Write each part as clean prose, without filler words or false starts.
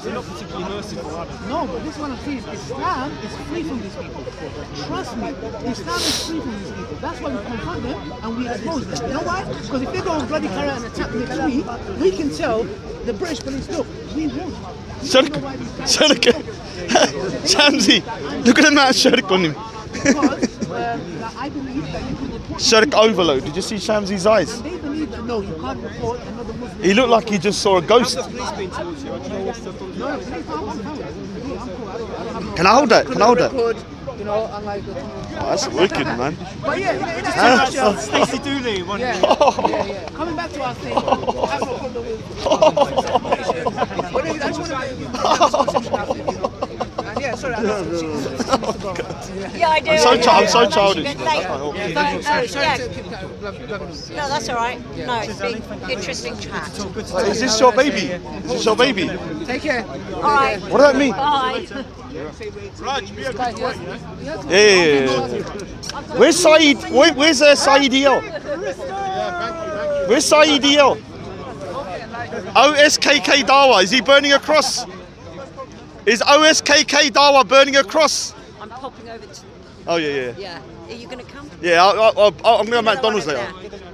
They're not particularly merciful, are they? No, but this one I'm saying is Islam is free from these people. Trust me, Islam is free from these people. That's why we confront them and we expose them. You know why? Because if they go and bloody carry out an attack next week, we can tell the British police, look, we won. Shirk. Shamsi, look at the man shirk on him. Because I believe that you can report. Shirk overload. Did you see Shamsi's eyes? They believe that no, you can't report another Muslim. He looked like he just saw a ghost. How's the police been towards you? I don't know what's the No, please, I'm cool. I'm cool. I don't have no. Can I hold that? Can I hold that? Record, you know, unlike the. Oh, that's wicked, man. But yeah, Huh? Stacey Dooley, one yeah. Coming back to our thing, I have no problem with. But I just want to. And yeah, sorry, I know. Yeah, I do. I'm so childish. Like, That's my whole- no, that's all right. No, it's been interesting chat. Is this your baby? Is this your baby? Take care. All right. What does that mean? Bye. Raj, be a good boy, yeah? Yeah. Where's Syed? Where's Syed EL? Where's Syed EL? OSKK Dawah. Is he burning a cross? Is OSKK Dawah burning a cross? I'm popping over to. Oh yeah. Yeah. Are you going to come? Yeah, I'm going to go to McDonald's later.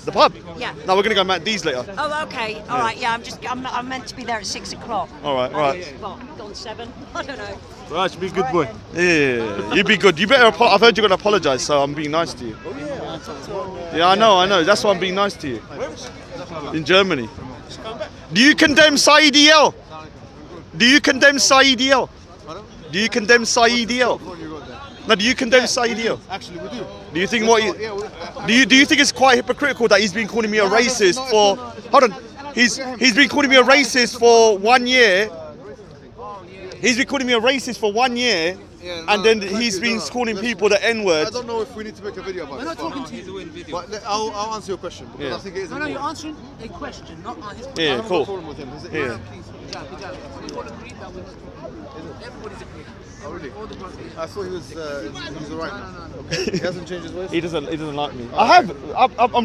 The pub? Yeah. No, we're going to go Matt D's later. Oh, okay. All right. Yeah, I'm meant to be there at 6 o'clock. All right. What, gone 7? I don't know. Right, be a good boy. Yeah, you be good. You better. I've heard you're going to apologise, so I'm being nice to you. Yeah, I know. That's why I'm being nice to you. In Germany. Do you condemn Syed EL? Do you condemn Syed EL? Do you condemn Syed EL? No, do you condemn Syed EL? Actually, we do. Do you think do you think it's quite hypocritical that he's been calling me a racist for? Hold on, he's been calling me a racist for 1 year. He's been calling me a racist for 1 year, and then he's been calling people the N-word. I don't know if we need to make a video about We're this. not talking to you. But I'll answer your question because I think it is No, you're important. answering a question, not on his. I Yeah, have no cool. problem with him. Yeah. We all agree that everybody's agreed. Oh, really? All the brothers. I thought he was alright. No. Okay. He hasn't changed his ways. He doesn't like me. I'm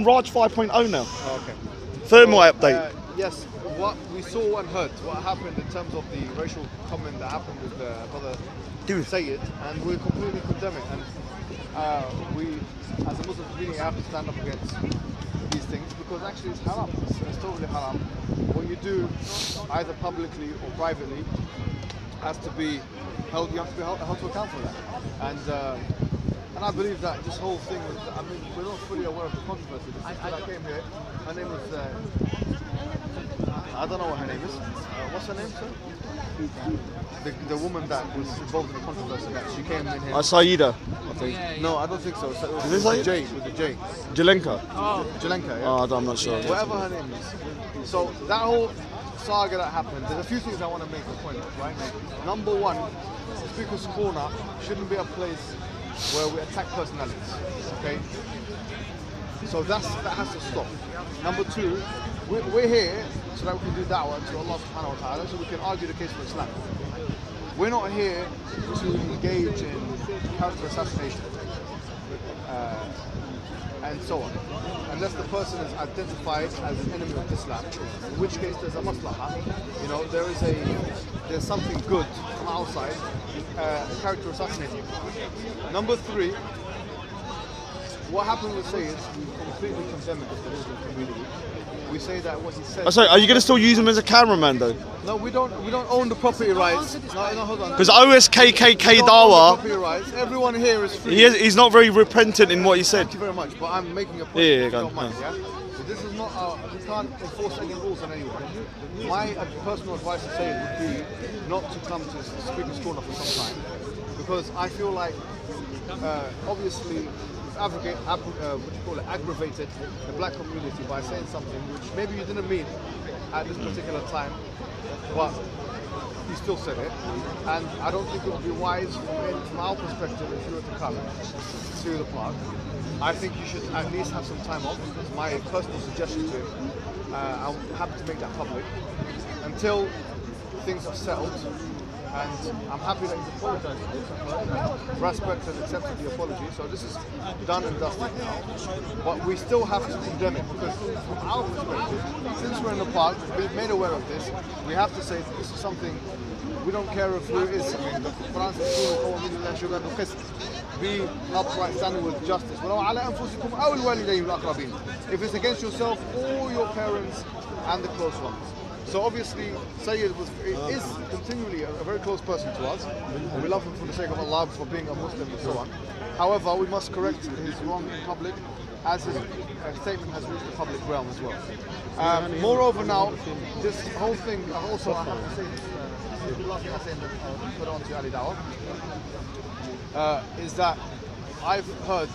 Raj 5.0 now. Oh, okay. Thermal update. Yes, what we saw and heard, what happened in terms of the racial comment that happened with brother Syed, and we completely condemn it. And we, as a Muslim community, have to stand up against these things because actually it's haram. It's totally haram. What you do, either publicly or privately, has to be held. You have to be held to account for that. And I believe that this whole thing was. I mean, we're not fully aware of the controversy. The sister that came here, her name was. I don't know what her name is. What's her name, sir? The woman that was involved in the controversy. That she came in here. Saida, I think. No, I don't think so. Is this with J, with the J. Jelenka. Jelenka, yeah. Oh, I'm not sure. Whatever her name is. So that whole saga that happened, there's a few things I want to make a point of, right? Number one, Speaker's Corner shouldn't be a place where we attack personalities, okay? So that has to stop. Number two, we're here so that we can do da'wah to Allah subhanahu wa ta'ala, so we can argue the case for Islam. We're not here to engage in character assassination and so on. Unless the person is identified as an enemy of Islam, in which case there's a maslaha. You know, there's something good from outside, character assassinating. Number three, what happened with Syeds, we completely condemn it as the Muslim community. We say that what he said. Oh, sorry, are you going to still use him as a cameraman though? No, we don't own the property rights. No, hold on. Because OSKKK Property Dawah, rights. Everyone here is free. he's not very repentant in what he said. Thank you very much, but I'm making a point. Yeah, if you go don't on. mind, yeah? So this is not we can't enforce any rules on anyone. My personal advice to say would be not to come to Speaker's Corner for some time, because I feel like obviously aggravated the black community by saying something which maybe you didn't mean at this particular time, but you still said it. And I don't think it would be wise from our perspective if you were to come to the park. I think you should at least have some time off. It's my personal suggestion to him. I'm happy to make that public. Until things are settled, and I'm happy that he's apologized for this. Respect and accepted the apology, so this is done and dusted now. But we still have to condemn it because from our perspective, since we're in the park, we've made aware of this, we have to say that this is something, we don't care if who it is. I mean, the Quran says, because be upright, standing with justice. If it's against yourself or your parents and the close ones. So obviously, Syed is continually a very close person to us. And we love him for the sake of Allah, for being a Muslim and so on. However, we must correct his wrong in public, as his statement has reached the public realm as well. Moreover now, this whole thing, also I have to say this, the last thing I say and put on to Ali Dawah, is that I've heard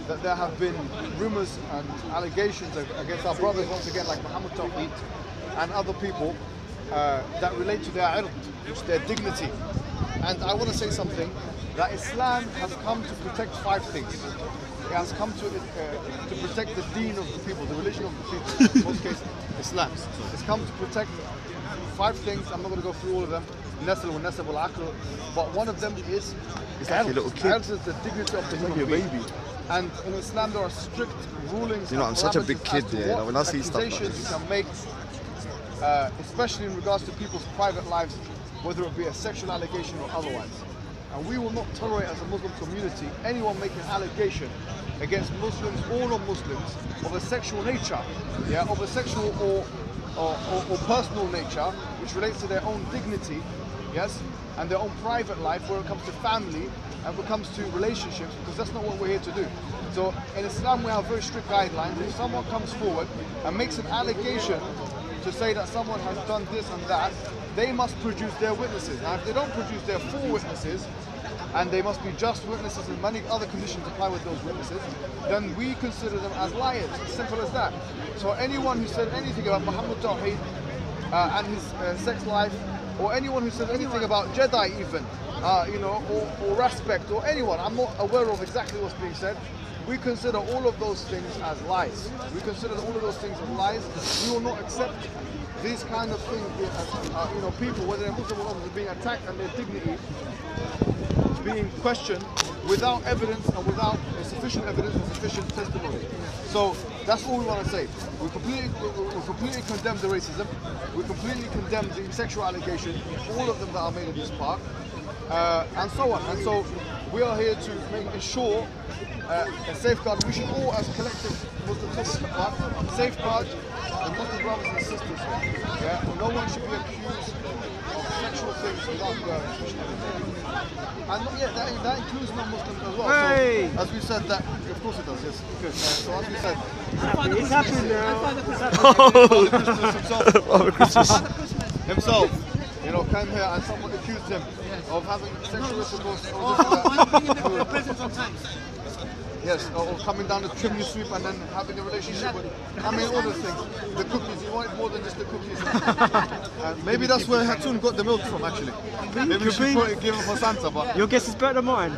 that there have been rumours and allegations against our brothers once again, like Muhammad Tawheed and other people that relate to their ird, which their dignity. And I want to say something, that Islam has come to protect 5 things. It has come to protect the deen of the people, the religion of the people, in most cases Islam. It's come to protect 5 things. I'm not going to go through all of them, but one of them is like a little kid. is the dignity of the human being. And in Islam there are strict rulings. You know, I'm such a big kid there. When I see stuff like accusations this, you can make, especially in regards to people's private lives, whether it be a sexual allegation or otherwise. And we will not tolerate as a Muslim community anyone making an allegation against Muslims or non-Muslims of a sexual nature, of a sexual or personal nature, which relates to their own dignity, yes, and their own private life, where it comes to family and when it comes to relationships, because that's not what we're here to do. So in Islam we have very strict guidelines. If someone comes forward and makes an allegation to say that someone has done this and that, they must produce their witnesses. Now if they don't produce their full witnesses, and they must be just witnesses and many other conditions apply with those witnesses, then we consider them as liars. As simple as that. So anyone who said anything about Muhammad Tawheed and his sex life, or anyone who said anything about Jedi even, or respect, or anyone, I'm not aware of exactly what's being said, we consider all of those things as lies. We consider all of those things as lies. We will not accept these kind of things, people, whether they're Muslim or not, being attacked and their dignity being questioned without evidence and without sufficient evidence and sufficient testimony. So that's all we want to say. We completely condemn the racism. We completely condemn the sexual allegations, all of them that are made in this park, and so on. And so we are here to ensure a safeguard. We should all, as collective Muslims, safeguard the Muslim brothers and sisters here. No one should be accused of sexual things without and that includes non-Muslims as well. Hey. So, as we said, that of course it does. Yes. Good. So as we said, It's happening now. Father Christmas. himself, came here and someone accused him of having sexual intercourse. Yes, or coming down the chimney sweep and then having a relationship with, all those things. The cookies, he wanted more than just the cookies. Maybe that's where Hatun got the milk from, actually. Maybe we should give him for Santa, but... Your guess is better than mine.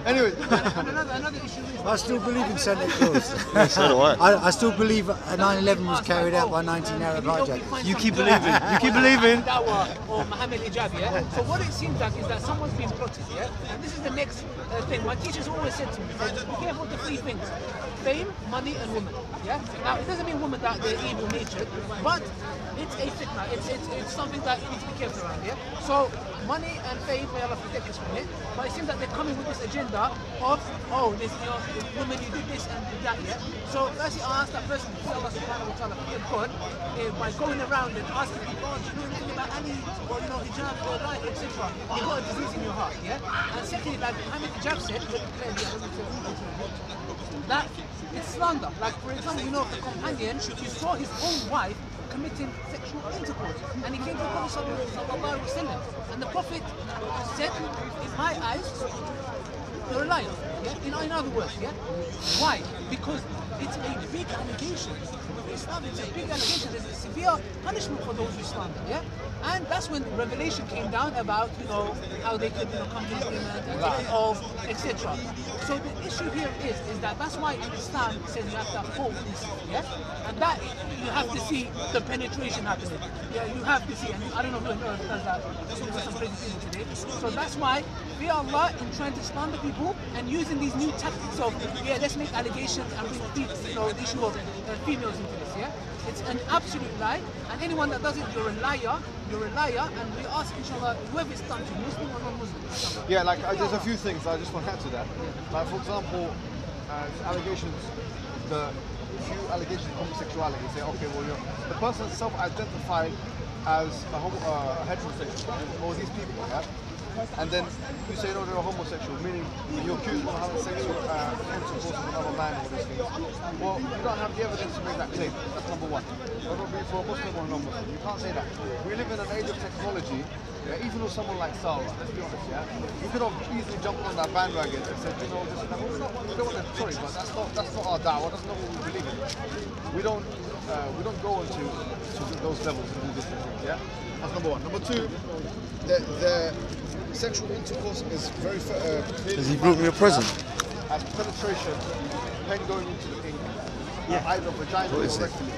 Anyway. Another issue is, I still believe in Santa Claus. So do I. I still believe 9/11 was carried out by 19 Arab hijackers. You keep believing. You keep believing. Dawah or Muhammad Hijab, yeah? So what it seems like is that someone's been plotted, yeah? And this is the next thing. My teachers always said to me, be careful of the 3 things. Fame, money, and women, yeah? Now, it doesn't mean women that they're evil-natured, but it's a fitna. It's something that you need to be careful around, yeah? So, money and fame, may Allah protect us from it, but it seems that they're coming with this agenda of, this, woman, you did this and did that, yeah? So, firstly, I asked that person, Allah subhanahu wa ta'ala, forgive God, by going around and asking people, do you know anything about Ali, or, hijab, or light, etc. You've got a disease in your heart, yeah? And secondly, like Muhammad Hijab said, that it's slander. Like, for example, the companion, he saw his own wife committing sexual intercourse, and he came to the Prophet sallallahu alaihi wasallam, and the Prophet said, in my eyes, you're a liar. Yeah? In other words, yeah? Why? Because it's a big allegation. Islam, it's a big allegation. There's a severe punishment for those who slander, yeah? And that's when revelation came down about, how they could, come to agreement and take an oath, etc. So the issue here is that that's why Islam says you have to uphold this, yeah? And that you have to see the penetration happening. Yeah, you have to see, and I don't know who on earth does that. Some crazy people today. So that's why fear Allah in trying to slander people and using these new tactics of, let's make allegations and bring the issue of females into this, yeah? It's an absolute lie, and anyone that does it, you're a liar, and we ask, inshallah, whoever is done to, Muslim or non-Muslim. Yeah, there's a few things I just want to add to that. Like, for example, allegations, a few allegations of homosexuality, say, okay, well, the person self-identified as a heterosexual, or these people, yeah? And then you say, no, they're a homosexual, meaning you accuse them of having sexual intercourse with another man or these things. Well, you don't have the evidence to make that claim. That's number one. Whether it be for a Muslim or a non-Muslim, you can't say that. We live in an age of technology. Even with someone like Sarah, let's be honest, you could have easily jumped on that bandwagon and said, this and that. We don't want to, sorry, but that's not our da'wah. That's not what we believe in. We don't go into those levels and do this things. Yeah, that's number one. Number two, the sexual intercourse is very clearly. Has he brought me a present? As penetration, pen going into the ink, either vagina or rectally.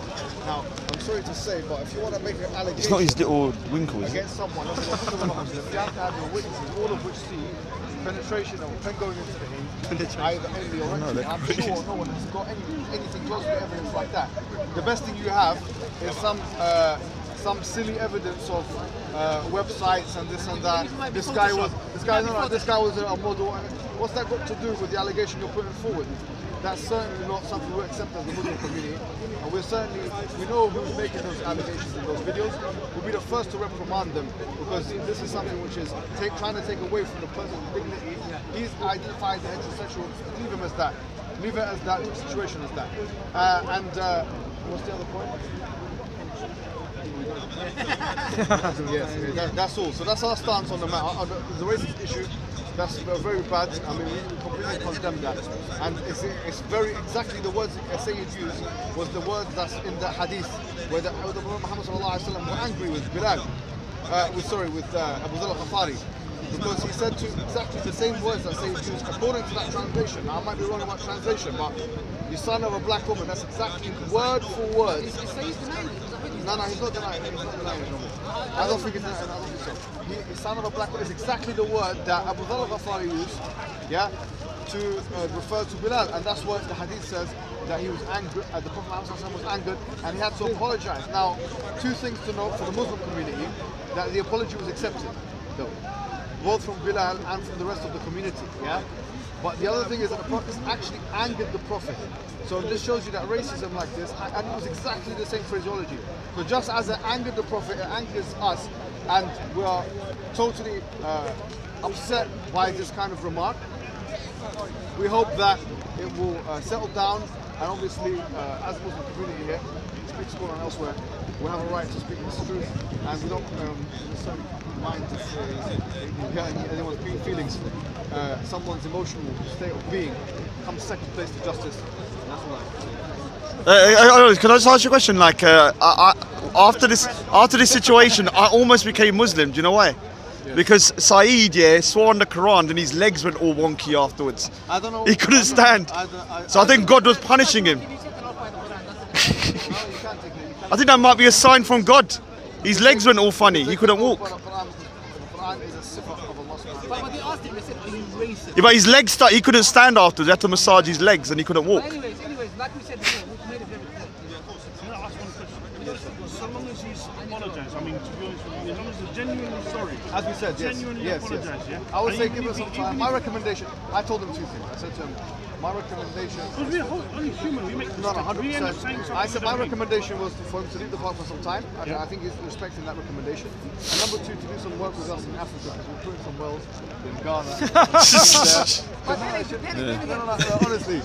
Now, I'm sorry to say, but if you want to make an allegation, It's not his little winkle, is it? against someone, you have to have your witnesses, all of which see penetration of a pen going into the ink, either anally or rectally. I'm sure no one has got anything close to evidence like that. The best thing you have is some silly evidence of websites and this and that. This guy was a model. What's that got to do with the allegation you're putting forward? That's certainly not something we accept as the Muslim community, and we know who's making those allegations in those videos. We'll be the first to reprimand them, because this is something which is trying to take away from the person's dignity. He's identified the heterosexual. Leave him as that. Leave it as that situation as that. What's the other point? Yes, that's all. So that's our stance on the matter. On the racist issue, that's very bad. I mean, we completely condemn that. And it's very exactly the words Syed used was the words that's in the hadith, where the Prophet Muhammad ﷺ were angry with Bilal, with Abu Dhar al-Ghafari, because he said exactly the same words that Syed used according to that translation. Now, I might be wrong about translation, but the son of a black woman, that's exactly word for word. No, he's not denying it. I don't think so. The son of a black woman is exactly the word that Abu Dhar al-Ghafari used, to refer to Bilal, and that's what the hadith says, that he was angry, the Prophet Muhammad was angered, and he had to apologize. Now, two things to note for the Muslim community, that the apology was accepted, though, both from Bilal and from the rest of the community, But the other thing is that the Prophet actually angered the Prophet. So this shows you that racism like this, and it was exactly the same phraseology. So just as it angered the Prophet, it angers us, and we are totally upset by this kind of remark. We hope that it will settle down, and obviously, as a Muslim community here, speak school and elsewhere, we have a right to speak this truth, and we don't necessarily mind to say anyone's feelings. Someone's emotional state of being comes second place to justice. And that's all. Can I just ask you a question? Like, after this situation, I almost became Muslim. Do you know why? Yeah. Because Syed, swore on the Quran, and his legs went all wonky afterwards. I don't know. He couldn't stand. So I think God was punishing him. I think that might be a sign from God. His legs went all funny. He couldn't walk. But they asked him, they said, are you racist? Yeah, but his legs he couldn't stand afterwards. He had to massage his legs, and he couldn't walk. Anyways, like we said before, we've made it very clear. So long as he's apologised, I mean, to be honest with you, as long as he's genuinely sorry. As we said, yes. I would say give us some time. My recommendation, I told him two things. I said to him, my recommendation... Because we're only human, we make mistakes. No, 100%. I said my recommendation was for him to leave the park for some time. I think he's respecting that recommendation. And number two, to do some work with us in Africa, because we're putting some wells in Ghana. Honestly,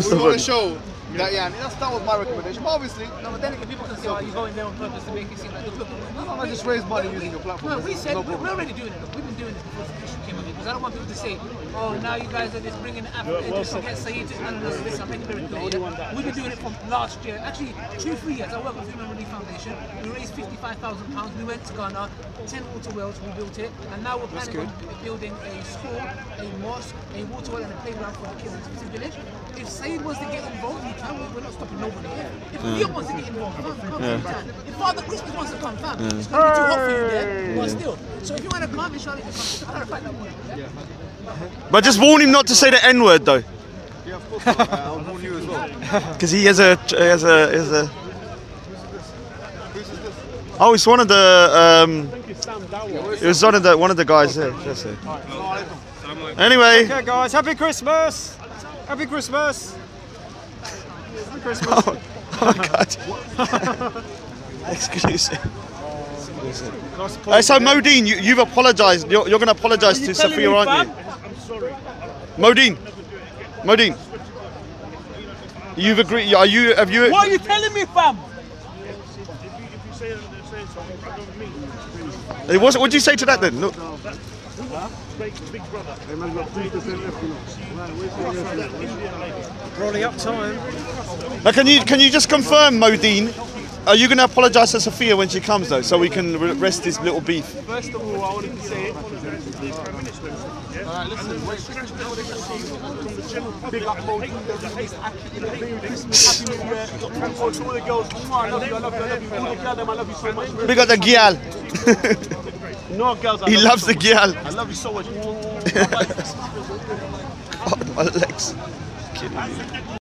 we want to show That was my recommendation. But obviously, No, but then again, people can say, "Oh, you're going there on purpose to make it seem like look." I just raise money using your platform. No, we said No we're problem. already doing it. Look, we've been doing this before the issue came up because I don't want people to say, "Oh, now you guys are just bringing Africa to get Syeds to analyze this." I'm making it very clear. We've been doing it from last year, actually 2-3 years. I work with the Human Relief Foundation. We raised £55,000. We went to Ghana, 10 water wells. We built it, and now we're planning on building a school, a mosque, a water well, and a playground for the kids in this village. If Syed wants to get involved, he can. We're not stopping nobody. If Leo wants to get involved, come anytime. If Father Christmas wants to come, fam, it's going to be too hot for you there, but still. So if you want to come, inshallah, you can come. Just to clarify that point. Yeah? But just warn him not to say the N word though, Yeah, of course. I'll warn you as well. because he has a. Whose is this? Oh, it's one of the. It was one of the guys there. That's it. Anyway. Okay, guys, happy Christmas! Happy Christmas! Happy Christmas! Oh God. Exclusive. So Modine, you've apologised. You're going to apologise to Sophia, aren't you? I'm sorry. Modine. You've agreed. Are you? Have you? What are you telling me, fam? If you say something, I don't mean It was. What did you say to that then? Look. big brother. Rolling up time. Now, can you just confirm, Modine? Are you going to apologise to Sophia when she comes though, so we can rest this little beef? First of all, I wanted to say it. Big up, Mo. Happy New Year. Confronts to all the girls. I love you. All the girls, I love you so much. We got the gyal. No, girls, He loves the gyal. I love you so much. Oh, my legs.